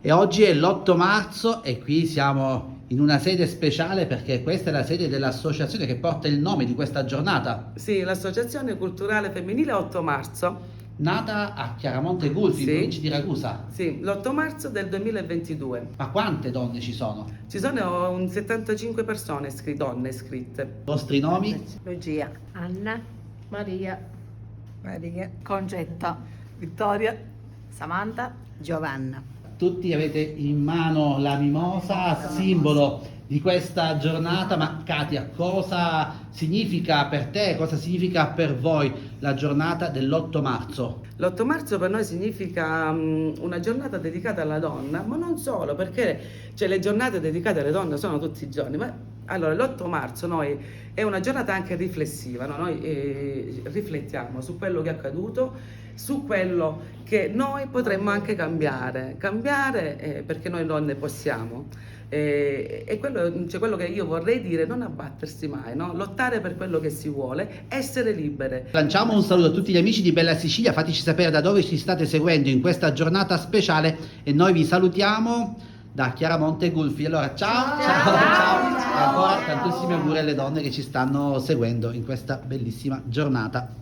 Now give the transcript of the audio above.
E oggi è l'8 marzo e qui siamo in una sede speciale perché questa è la sede dell'associazione che porta il nome di questa giornata, Sì, l'Associazione Culturale Femminile 8 marzo. nata a Chiaramonte Gulfi, in Sì. provincia di Ragusa. Sì, l'8 marzo del 2022. Ma quante donne ci sono? Ci sono un 75 persone, donne iscritte. I vostri nomi? Lucia, Anna, Maria, Concetta, Vittoria, Samantha, Giovanna. Tutti avete in mano la mimosa, simbolo di questa giornata, ma Katia, cosa significa per te, cosa significa per voi la giornata dell'8 marzo? L'8 marzo per noi significa una giornata dedicata alla donna, ma non solo, perché le giornate dedicate alle donne sono tutti i giorni. Allora, l'8 marzo è una giornata anche riflessiva, no? Noi riflettiamo su quello che è accaduto, su quello che noi potremmo anche cambiare perché noi donne possiamo. E quello che io vorrei dire, non abbattersi mai, no? Lottare per quello che si vuole, essere libere. Lanciamo un saluto a tutti gli amici di Bella Sicilia, fateci sapere da dove ci state seguendo in questa giornata speciale e noi vi salutiamo da Chiaramonte Gulfi. Allora ciao, ciao, e ancora tantissimi auguri alle donne che ci stanno seguendo in questa bellissima giornata.